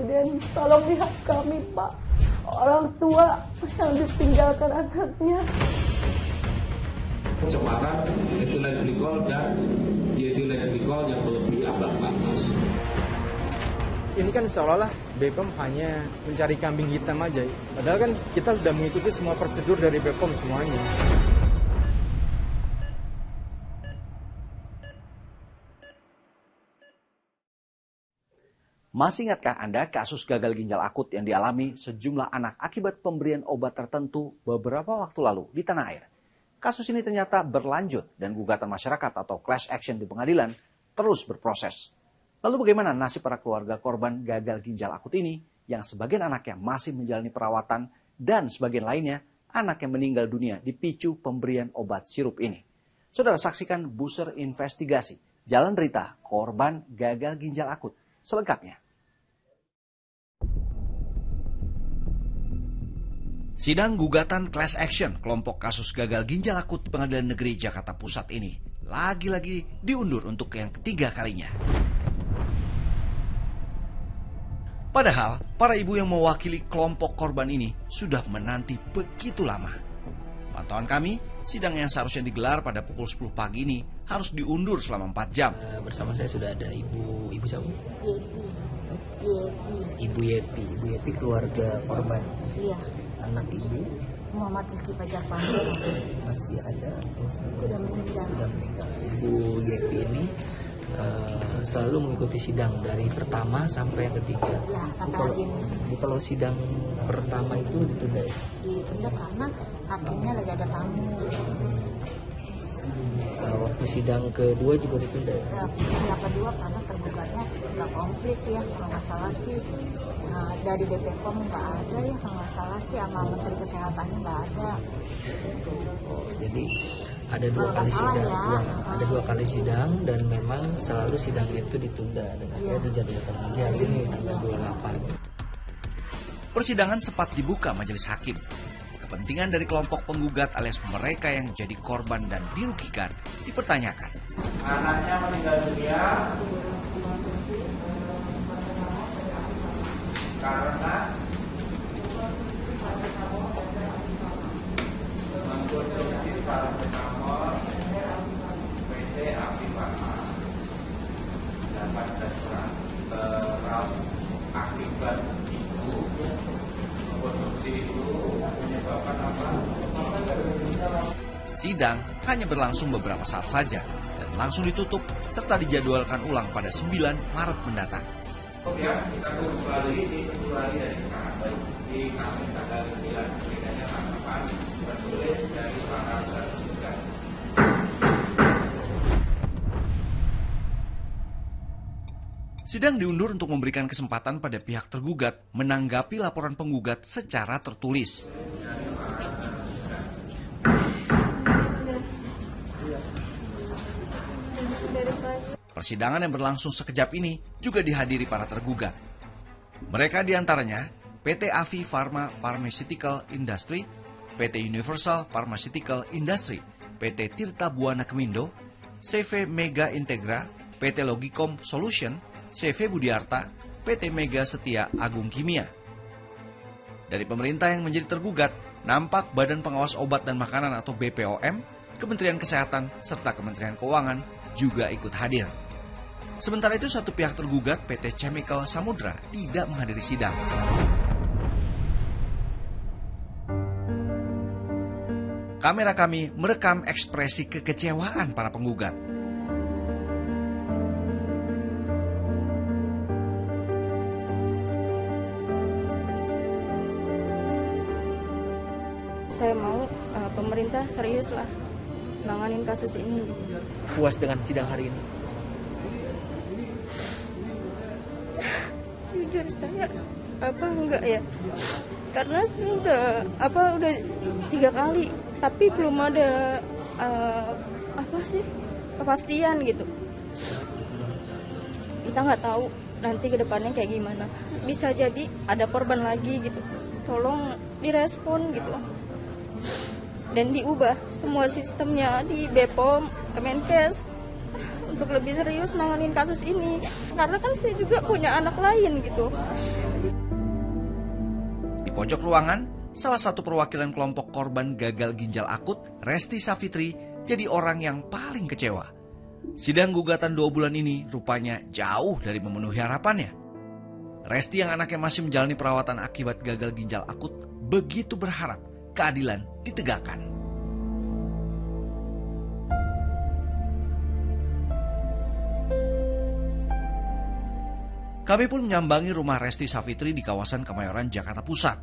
Presiden, tolong lihat kami Pak, orang tua yang ditinggalkan anaknya. Pencemaran etilen glikol dan dietilen glikol yang melebihi ambang batas. Ini kan seolah-olah BPOM hanya mencari kambing hitam aja. Padahal kan kita sudah mengikuti semua prosedur dari BPOM semuanya. Masih ingatkah Anda kasus gagal ginjal akut yang dialami sejumlah anak akibat pemberian obat tertentu beberapa waktu lalu di tanah air? Kasus ini ternyata berlanjut dan gugatan masyarakat atau class action di pengadilan terus berproses. Lalu bagaimana nasib para keluarga korban gagal ginjal akut ini yang sebagian anaknya masih menjalani perawatan dan sebagian lainnya anak yang meninggal dunia dipicu pemberian obat sirup ini? Saudara saksikan Buser Investigasi, Jalan Derita Korban Gagal Ginjal Akut selengkapnya. Sidang gugatan class action kelompok kasus gagal ginjal akut Pengadilan Negeri Jakarta Pusat ini lagi-lagi diundur untuk yang ketiga kalinya. Padahal para ibu yang mewakili kelompok korban ini sudah menanti begitu lama. Pantauan kami, sidang yang seharusnya digelar pada pukul 10 pagi ini harus diundur selama 4 jam. Bersama saya sudah ada ibu siapa? Ibu Yepi keluarga korban. Iya. Anak ibu Muhammad Rizky Fajar masih ada, sudah meninggal. Ibu Yepi ini selalu mengikuti sidang dari pertama sampai yang ketiga. Ya, sampai hari ini. Kalau sidang pertama itu ditunda ya? Ditunda karena hakimnya lagi ada tamu. Waktu sidang kedua juga ditunda ya? Yang kedua karena tergugatnya nggak komplit ya, kalau nggak salah sih. Nah, dari BPOM nggak ada ya, kalau nggak salah sih, sama Menteri Kesehatannya nggak ada. Jadi ada dua kali sidang dan memang selalu sidang itu ditunda dan akhirnya dijadwalkan lagi hari ini tanggal 28. Persidangan sempat dibuka majelis hakim. Kepentingan dari kelompok penggugat alias mereka yang jadi korban dan dirugikan dipertanyakan. Anaknya meninggal dunia karena mengkonsumsi paracetamol PT Afi Farma 18 gram akibat itu konsumsi itu menyebabkan apa? Sidang hanya berlangsung beberapa saat saja dan langsung ditutup serta dijadwalkan ulang pada 9 Maret mendatang. Ya, kita terus lagi di 10 hari dari sekarang, baik di Kamis tanggal 9 bedanya tanggapan tertulis dari para tergugat. Sidang diundur untuk memberikan kesempatan pada pihak tergugat menanggapi laporan penggugat secara tertulis. Persidangan yang berlangsung sekejap ini juga dihadiri para tergugat. Mereka diantaranya PT Afi Farma Pharmaceutical Industry, PT Universal Pharmaceutical Industry, PT Tirta Buana Kemindo, CV Mega Integra, PT Logicom Solution, CV Budiarta, PT Mega Setia Agung Kimia. Dari pemerintah yang menjadi tergugat, nampak Badan Pengawas Obat dan Makanan atau BPOM, Kementerian Kesehatan, serta Kementerian Keuangan juga ikut hadir. Sementara itu satu pihak tergugat PT Chemical Samudra tidak menghadiri sidang. Kamera kami merekam ekspresi kekecewaan para penggugat. Saya mau pemerintah serius lah nanganin kasus ini. Puas dengan sidang hari ini? Jujur saya enggak ya, karena saya udah 3 kali tapi belum ada kepastian gitu. Kita nggak tahu nanti ke depannya kayak gimana, bisa jadi ada korban lagi gitu. Tolong direspon gitu dan diubah semua sistemnya di BPOM, Kemenkes untuk lebih serius nanganin kasus ini, karena kan saya juga punya anak lain gitu. Di pojok ruangan, salah satu perwakilan kelompok korban gagal ginjal akut, Resti Savitri, jadi orang yang paling kecewa. Sidang gugatan 2 bulan ini rupanya jauh dari memenuhi harapannya. Resti yang anaknya masih menjalani perawatan akibat gagal ginjal akut begitu berharap keadilan ditegakkan. Kami pun menyambangi rumah Resti Savitri di kawasan Kemayoran, Jakarta Pusat.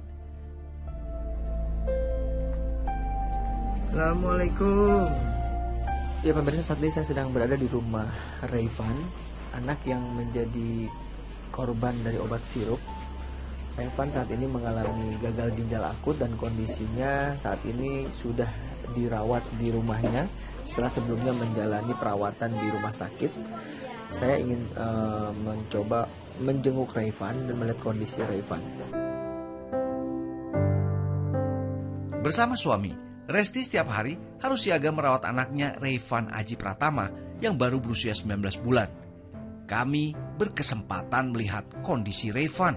Assalamualaikum. Ya pemirsa, saat ini saya sedang berada di rumah Rayvan, anak yang menjadi korban dari obat sirup. Rayvan saat ini mengalami gagal ginjal akut dan kondisinya saat ini sudah dirawat di rumahnya setelah sebelumnya menjalani perawatan di rumah sakit. Saya ingin mencoba menjenguk Rayvan dan melihat kondisi Rayvan. Bersama suami, Resti setiap hari harus siaga merawat anaknya Rayvan Aji Pratama yang baru berusia 19 bulan. Kami berkesempatan melihat kondisi Rayvan.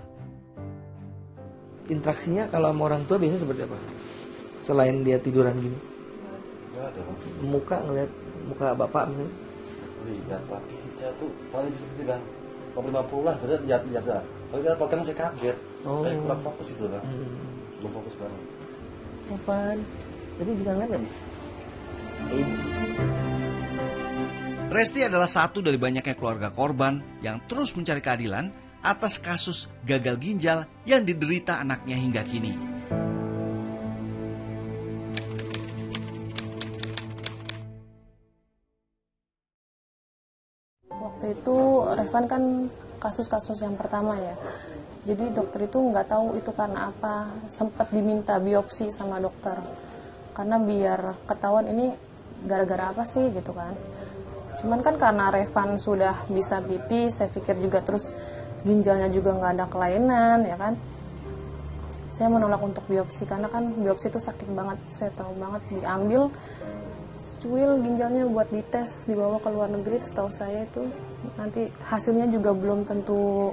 Interaksinya kalau sama orang tua biasanya seperti apa? Selain dia tiduran gini? Enggak ada. Muka, ngeliat muka bapak misalnya? Lihat Pak, saya tuh paling bisa dibilang 50 lah, berarti lihat dah. Kalau kita pakai saya kaget, saya kurang fokus itu kan, belum fokus banget. Rayvan, jadi bisa ngeliat nggak? Resti adalah satu dari banyaknya keluarga korban yang terus mencari keadilan atas kasus gagal ginjal yang diderita anaknya hingga kini. Waktu itu Rayvan kan kasus-kasus yang pertama ya. Jadi dokter itu nggak tahu itu karena apa. Sempat diminta biopsi sama dokter. Karena biar ketahuan ini gara-gara apa sih gitu kan. Cuman kan karena Rayvan sudah bisa pipis, saya pikir juga terus ginjalnya juga nggak ada kelainan ya kan. Saya menolak untuk biopsi karena kan biopsi itu sakit banget. Saya tahu banget diambil secuil ginjalnya buat dites, dibawa ke luar negeri. Setahu saya itu nanti hasilnya juga belum tentu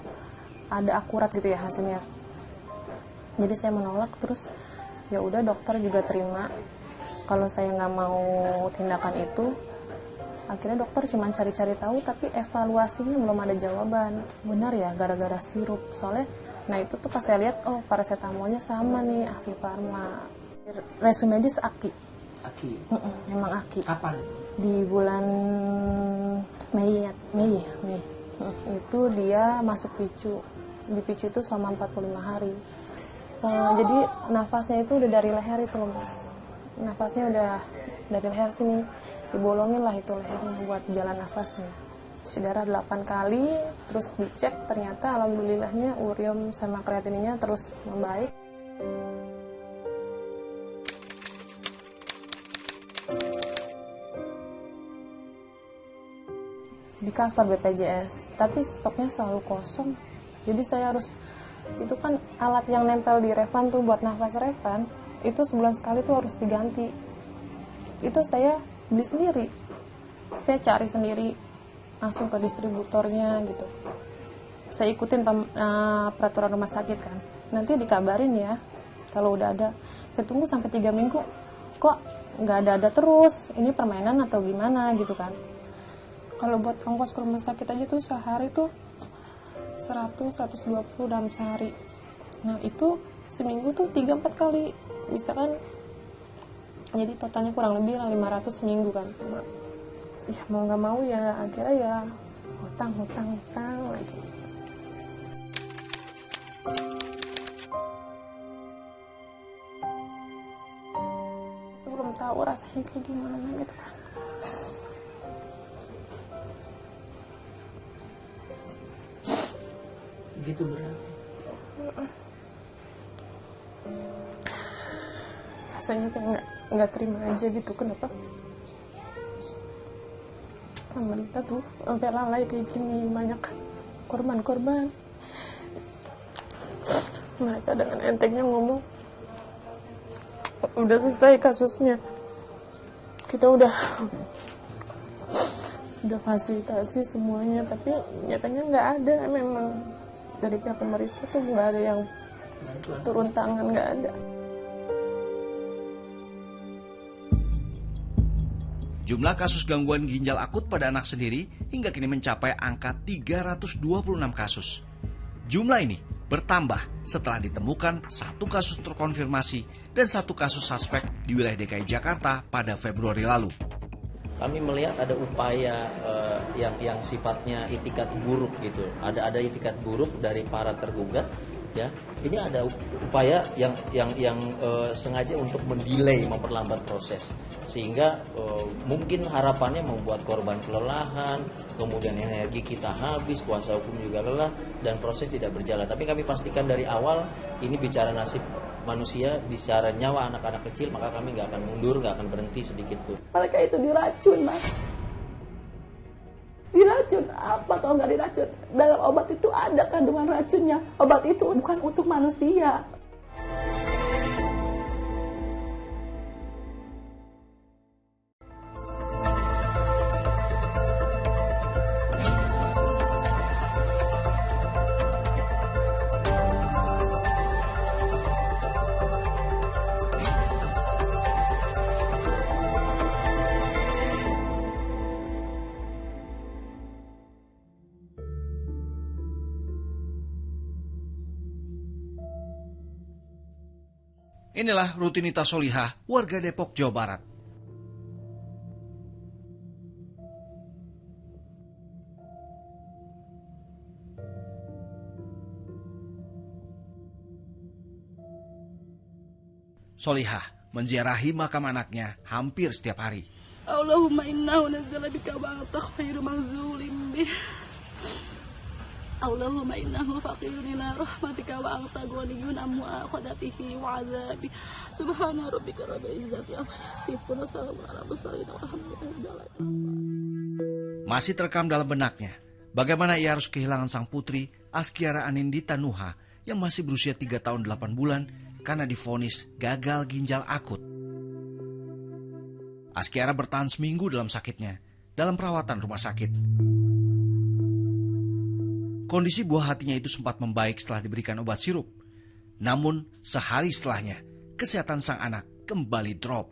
ada akurat gitu ya hasilnya. Jadi saya menolak, terus ya udah dokter juga terima kalau saya nggak mau tindakan itu. Akhirnya dokter cuma cari-cari tahu, tapi evaluasinya belum ada jawaban. Benar ya gara-gara sirup, soalnya nah itu tuh pas saya lihat, oh paracetamolnya sama nih Afi Pharma. Resume medis Aki. Aki. Memang Aki. Kapan? Di bulan Mei. Itu dia masuk picu. Di picu itu selama 45 hari. Jadi nafasnya itu udah dari leher itu loh mas. Nafasnya udah dari leher sini. Dibolongin lah itu lehernya buat jalan nafasnya. Darah 8 kali, terus dicek ternyata alhamdulillahnya urium sama kreatininnya terus membaik. Di cover BPJS, tapi stoknya selalu kosong. Jadi saya harus, itu kan alat yang nempel di Rayvan tuh buat nafas Rayvan, itu sebulan sekali tuh harus diganti. Itu saya beli sendiri, saya cari sendiri, langsung ke distributornya gitu. Saya ikutin peraturan rumah sakit kan, nanti dikabarin ya kalau udah ada. Saya tunggu sampai 3 minggu, kok nggak ada terus, ini permainan atau gimana gitu kan. Kalau buat ongkos ke rumah sakit aja tuh sehari tuh 100-120 dalam sehari. Nah itu seminggu tuh 3-4 kali bisa kan. Jadi totalnya kurang lebih 500 seminggu kan. Ya mau nggak mau ya akhirnya ya hutang lagi. Belum tahu rasanya kayak gimana gitu kan. Gitu berat. Rasanya kayak nggak terima aja gitu. Kenapa pemerintah tuh sampai lalai kayak gini, banyak korban-korban. Mereka dengan entengnya ngomong udah selesai kasusnya, kita udah sudah fasilitasi semuanya, tapi nyatanya nggak ada. Memang dari pihak pemerintah tuh nggak ada yang turun tangan, nggak ada. Jumlah kasus gangguan ginjal akut pada anak sendiri hingga kini mencapai angka 326 kasus. Jumlah ini bertambah setelah ditemukan 1 kasus terkonfirmasi dan 1 kasus suspek di wilayah DKI Jakarta pada Februari lalu. Kami melihat ada upaya yang sifatnya itikat buruk gitu. Ada itikat buruk dari para tergugat, ya. Ini ada upaya yang sengaja untuk mendelay, memperlambat proses, sehingga mungkin harapannya membuat korban kelelahan, kemudian energi kita habis, kuasa hukum juga lelah, dan proses tidak berjalan. Tapi kami pastikan dari awal ini bicara nasib manusia, bicara nyawa anak-anak kecil, maka kami nggak akan mundur, nggak akan berhenti sedikit pun. Mereka itu diracun, Mas. Diracun apa kalau nggak diracun? Dalam obat itu ada kandungan racunnya. Obat itu bukan untuk manusia. Inilah rutinitas Solihah, warga Depok, Jawa Barat. Solihah menziarahi makam anaknya hampir setiap hari. Allahumma innahu nazzala bika wa anta khairu manzulin bih. Allahumma innahu faqirun ila rahmatika wa anta ghaniyun amma akhadatihi wa azabi. Subhana rabbika rabbil izzati amma yasifun wa salamun ala mursalin walhamdulillahi. Masih terekam dalam benaknya bagaimana ia harus kehilangan sang putri Askiara Anindita Nuha yang masih berusia 3 tahun 8 bulan karena divonis gagal ginjal akut. Askiara bertahan seminggu dalam sakitnya, dalam perawatan rumah sakit. Kondisi buah hatinya itu sempat membaik setelah diberikan obat sirup. Namun sehari setelahnya, kesehatan sang anak kembali drop.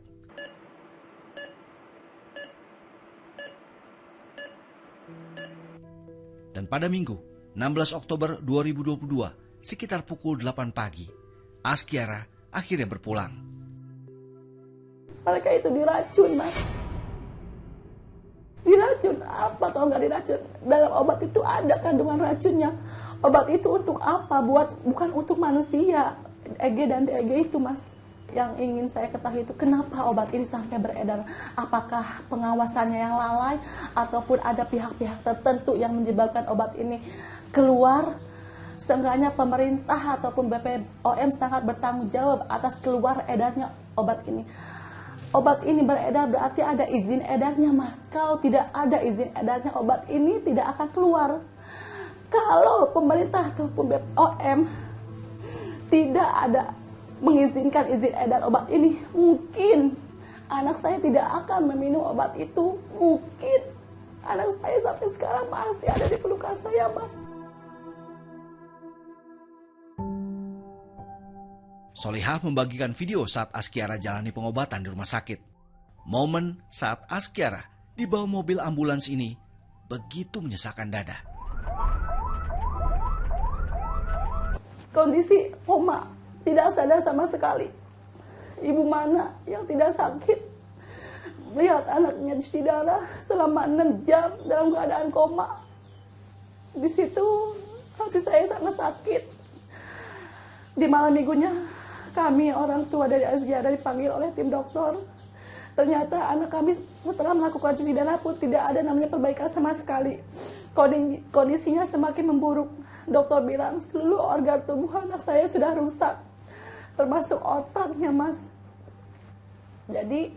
Dan pada Minggu, 16 Oktober 2022, sekitar pukul 8 pagi, Askiara akhirnya berpulang. Mereka itu diracun, Mas. Diracun apa kalau nggak diracun? Dalam obat itu ada kandungan racunnya. Obat itu untuk apa? Bukan untuk manusia. EG dan DEG itu, Mas. Yang ingin saya ketahui itu kenapa obat ini sampai beredar? Apakah pengawasannya yang lalai ataupun ada pihak-pihak tertentu yang menyebabkan obat ini keluar? Seenggaknya pemerintah ataupun BPOM sangat bertanggung jawab atas keluar edarnya obat ini. Obat ini beredar berarti ada izin edarnya, Mas. Kalau tidak ada izin edarnya, obat ini tidak akan keluar. Kalau pemerintah ataupun BPOM tidak ada mengizinkan izin edar obat ini, mungkin anak saya tidak akan meminum obat itu. Mungkin anak saya sampai sekarang masih ada di pelukan saya, Mas. Solihah membagikan video saat Askiara jalani pengobatan di rumah sakit. Momen saat Askiara dibawa mobil ambulans ini begitu menyesakkan dada. Kondisi koma, tidak sadar sama sekali. Ibu mana yang tidak sakit melihat anaknya cuci darah selama 6 jam dalam keadaan koma. Di situ hati saya sangat sakit. Di malam minggunya kami orang tua dari Askiara dipanggil oleh tim dokter. Ternyata anak kami setelah melakukan cuci darah pun tidak ada namanya perbaikan sama sekali. Kondisinya semakin memburuk. Dokter bilang seluruh organ tubuh anak saya sudah rusak, termasuk otaknya, Mas. Jadi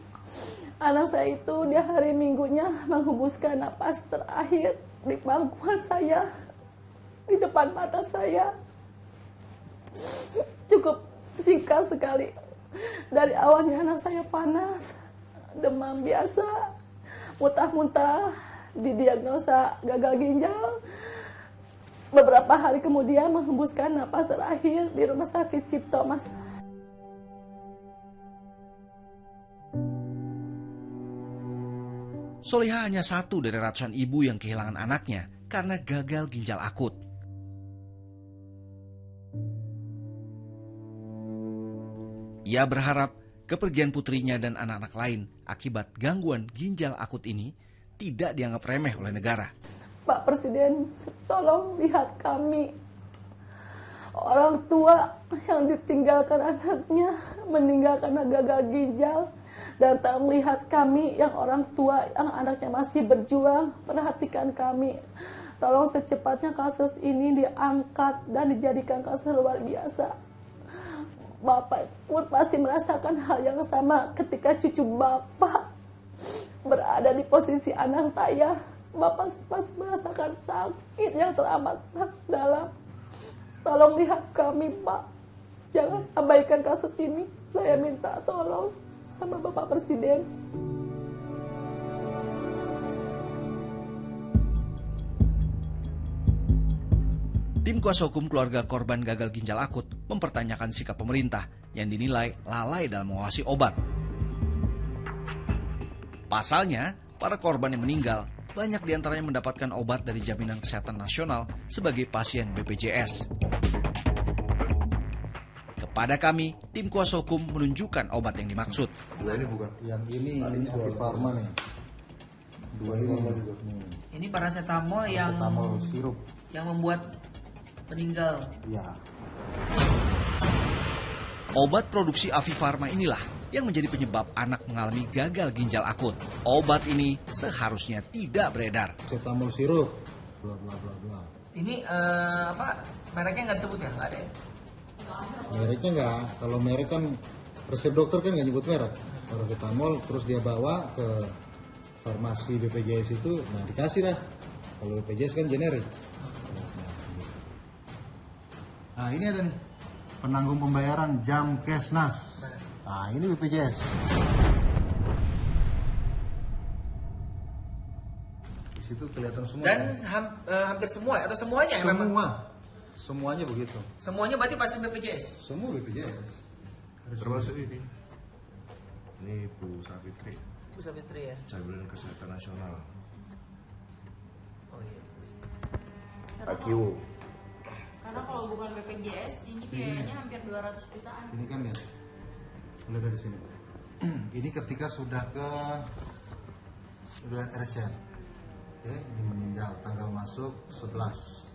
anak saya itu di hari minggunya menghembuskan napas terakhir di pangkuan saya, di depan mata saya. Cukup singkat sekali. Dari awalnya anak saya panas, demam biasa, muntah-muntah, didiagnosa gagal ginjal. Beberapa hari kemudian menghembuskan napas terakhir di Rumah Sakit Cipto, Mas. Solihah hanya satu dari ratusan ibu yang kehilangan anaknya karena gagal ginjal akut. Ia berharap kepergian putrinya dan anak-anak lain akibat gangguan ginjal akut ini tidak dianggap remeh oleh negara. Pak Presiden, tolong lihat kami, orang tua yang ditinggalkan anaknya meninggal karena gagal ginjal, dan tolong lihat kami yang orang tua yang anaknya masih berjuang, perhatikan kami. Tolong secepatnya kasus ini diangkat dan dijadikan kasus luar biasa. Bapak pun pasti merasakan hal yang sama ketika cucu Bapak berada di posisi anak saya. Bapak pasti merasakan sakit yang teramat dalam. Tolong lihat kami, Pak. Jangan abaikan kasus ini. Saya minta tolong sama Bapak Presiden. Tim kuasa hukum keluarga korban gagal ginjal akut mempertanyakan sikap pemerintah yang dinilai lalai dalam mengawasi obat. Pasalnya, para korban yang meninggal banyak diantaranya mendapatkan obat dari Jaminan Kesehatan Nasional sebagai pasien BPJS. Kepada kami, tim kuasa hukum menunjukkan obat yang dimaksud. Dua ini bukan, yang ini Afi Farma nih. Dua ini juga nih. Ini paracetamol yang sirup yang membuat meninggal. Ya. Obat produksi Afi Farma inilah yang menjadi penyebab anak mengalami gagal ginjal akut. Obat ini seharusnya tidak beredar. Paracetamol sirup, bla bla bla bla. Ini mereknya nggak disebut ya? Nggak ada ya? Mereknya nggak. Kalau merek kan resep dokter kan nggak nyebut merek. Paracetamol terus dia bawa ke farmasi BPJS itu, nah dikasih lah. Kalau BPJS kan generik. Nah ini ada nih penanggung pembayaran Jamkesnas. Nah ini BPJS. Di situ kelihatan semua. Dan hampir semua atau semuanya semua. memang? Semuanya begitu. Semuanya berarti pasien BPJS? Semua BPJS. Termasuk ini. Ini Bu Savitri. Bu Savitri ya? Jaminan Kesehatan Nasional. Oh iya. Akiwo. Karena kalau bukan BPJS ini biayanya hampir 200 jutaan. Ini kan ya, mulai dari sini. Ini ketika sudah RSN. Oke, ini meninggal, tanggal masuk 11.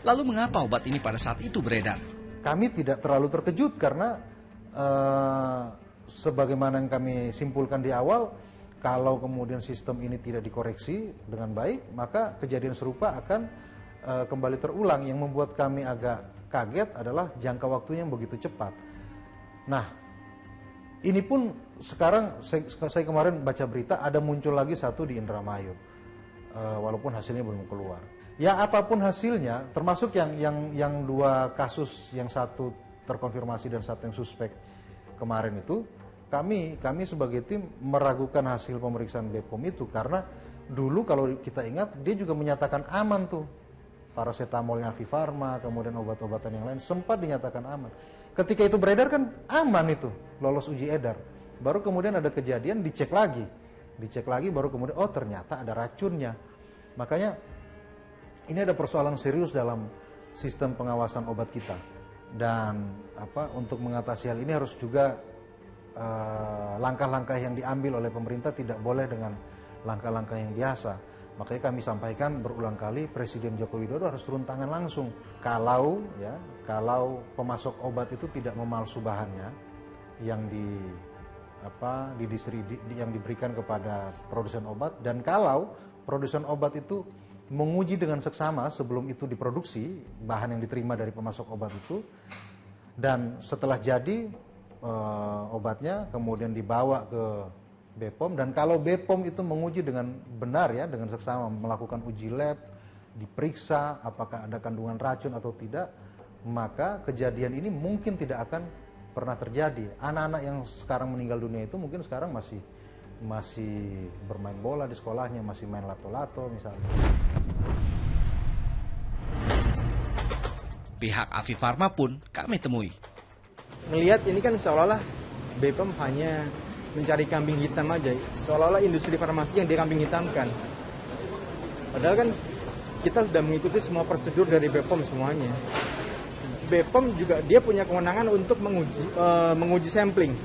Lalu mengapa obat ini pada saat itu beredar? Kami tidak terlalu terkejut karena sebagaimana yang kami simpulkan di awal, kalau kemudian sistem ini tidak dikoreksi dengan baik, maka kejadian serupa akan kembali terulang. Yang membuat kami agak kaget adalah jangka waktunya yang begitu cepat. Nah, ini pun sekarang saya kemarin baca berita ada muncul lagi satu di Indramayu, walaupun hasilnya belum keluar. Ya apapun hasilnya, termasuk yang dua kasus, yang satu terkonfirmasi dan satu yang suspek kemarin itu, kami sebagai tim meragukan hasil pemeriksaan BPOM itu karena dulu kalau kita ingat dia juga menyatakan aman tuh. Paracetamolnya Afi Farma, kemudian obat-obatan yang lain sempat dinyatakan aman. Ketika itu beredar kan aman itu, lolos uji edar. Baru kemudian ada kejadian dicek lagi baru kemudian oh ternyata ada racunnya. Makanya ini ada persoalan serius dalam sistem pengawasan obat kita. Dan untuk mengatasi hal ini harus juga langkah-langkah yang diambil oleh pemerintah tidak boleh dengan langkah-langkah yang biasa. Makanya kami sampaikan berulang kali Presiden Joko Widodo harus turun tangan langsung kalau pemasok obat itu tidak memalsu bahannya yang yang diberikan kepada produsen obat, dan kalau produsen obat itu menguji dengan seksama sebelum itu diproduksi bahan yang diterima dari pemasok obat itu, dan setelah jadi obatnya kemudian dibawa ke BPOM, dan kalau BPOM itu menguji dengan benar ya, dengan seksama melakukan uji lab, diperiksa apakah ada kandungan racun atau tidak, maka kejadian ini mungkin tidak akan pernah terjadi. Anak-anak yang sekarang meninggal dunia itu mungkin sekarang masih masih bermain bola di sekolahnya, masih main lato-lato misalnya. Pihak Afi Farma pun kami temui. Ngelihat ini kan seolah-olah BPOM hanya mencari kambing hitam aja, seolah-olah industri farmasi yang dikambing hitamkan. Padahal kan kita sudah mengikuti semua prosedur dari BPOM semuanya. BPOM juga dia punya kewenangan untuk menguji sampling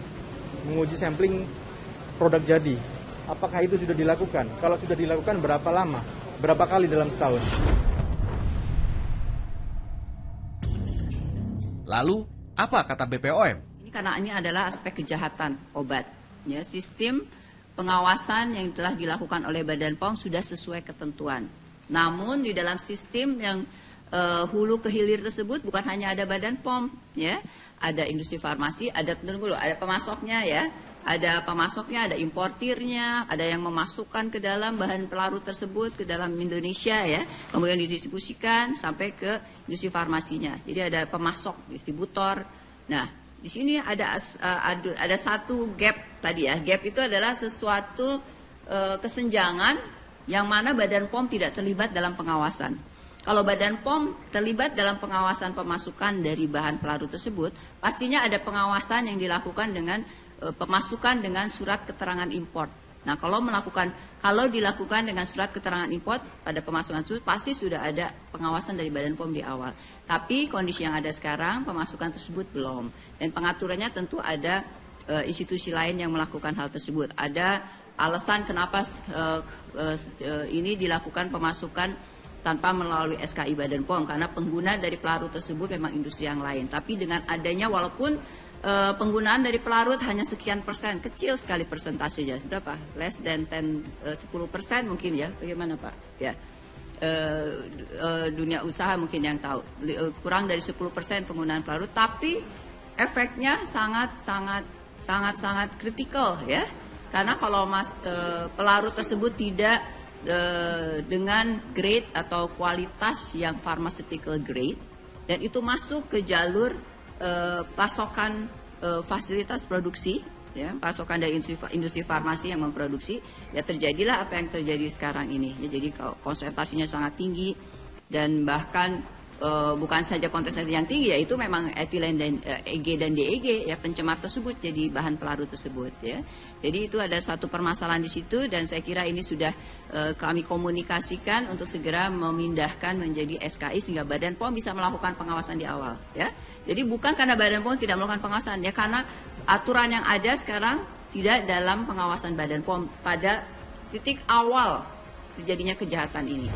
produk jadi. Apakah itu sudah dilakukan? Kalau sudah dilakukan berapa lama? Berapa kali dalam setahun? Lalu, apa kata BPOM? Ini karena ini adalah aspek kejahatan obat. Ya, sistem pengawasan yang telah dilakukan oleh Badan POM sudah sesuai ketentuan. Namun di dalam sistem yang hulu ke hilir tersebut bukan hanya ada Badan POM, ya, ada industri farmasi, ada pemasoknya, ya, ada pemasoknya, ada importirnya, ada yang memasukkan ke dalam bahan pelarut tersebut ke dalam Indonesia, ya, kemudian didistribusikan sampai ke industri farmasinya. Jadi ada pemasok, distributor. Nah, di sini ada satu gap tadi, ya. Gap itu adalah sesuatu kesenjangan yang mana Badan POM tidak terlibat dalam pengawasan. Kalau Badan POM terlibat dalam pengawasan pemasukan dari bahan pelarut tersebut, pastinya ada pengawasan yang dilakukan dengan pemasukan dengan surat keterangan import. Nah, kalau dilakukan dengan surat keterangan import pada pemasukan tersebut, pasti sudah ada pengawasan dari Badan POM di awal. Tapi kondisi yang ada sekarang, pemasukan tersebut belum. Dan pengaturannya tentu ada institusi lain yang melakukan hal tersebut. Ada alasan kenapa ini dilakukan pemasukan tanpa melalui SKI Badan POM, karena pengguna dari pelarut tersebut memang industri yang lain. Tapi dengan adanya, walaupun penggunaan dari pelarut hanya sekian persen, kecil sekali persentasenya, berapa? Less than 10% mungkin, ya, bagaimana Pak? Ya, dunia usaha mungkin yang tahu, kurang dari 10% penggunaan pelarut, tapi efeknya sangat kritikal, ya, karena kalau pelarut tersebut tidak dengan grade atau kualitas yang pharmaceutical grade, dan itu masuk ke jalur pasokan fasilitas produksi, ya, pasokan dari industri farmasi yang memproduksi, ya terjadilah apa yang terjadi sekarang ini. Ya, jadi konsentrasinya sangat tinggi, dan bahkan bukan saja konsentrasi yang tinggi, yaitu memang etilen dan EG dan DEG, ya, pencemar tersebut jadi bahan pelarut tersebut, ya. Jadi itu ada satu permasalahan di situ, dan saya kira ini sudah kami komunikasikan untuk segera memindahkan menjadi SKI sehingga Badan POM bisa melakukan pengawasan di awal, ya. Jadi bukan karena Badan POM tidak melakukan pengawasan, ya, karena aturan yang ada sekarang tidak dalam pengawasan Badan POM pada titik awal terjadinya kejahatan ini.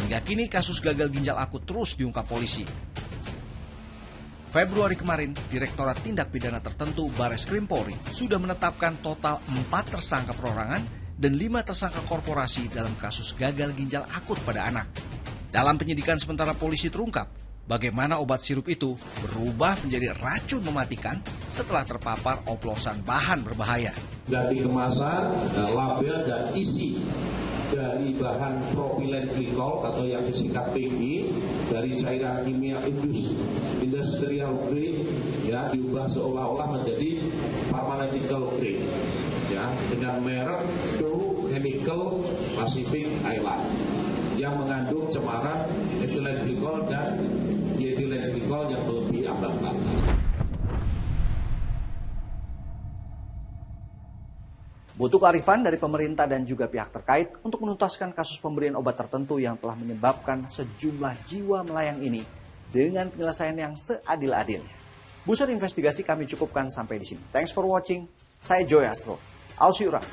Hingga kini kasus gagal ginjal akut terus diungkap polisi. Februari kemarin, Direktorat Tindak Pidana Tertentu Bareskrim Polri sudah menetapkan total 4 tersangka perorangan dan 5 tersangka korporasi dalam kasus gagal ginjal akut pada anak. Dalam penyidikan sementara polisi terungkap bagaimana obat sirup itu berubah menjadi racun mematikan setelah terpapar oplosan bahan berbahaya. Dari kemasan, label dan isi dari bahan propilen glikol atau yang disingkat PG dari cairan kimia industrial grade, ya, diubah seolah-olah menjadi pharmaceutical grade, ya, dengan merek Dow Chemical Pacific Island yang mengandung cemaran etilen glikol dan dietilen glikol yang lebih ambang batas. Butuh kearifan dari pemerintah dan juga pihak terkait untuk menuntaskan kasus pemberian obat tertentu yang telah menyebabkan sejumlah jiwa melayang ini dengan penyelesaian yang seadil-adilnya. Pusat investigasi kami cukupkan sampai di sini. Thanks for watching. Saya Joy Astro. I'll see you around.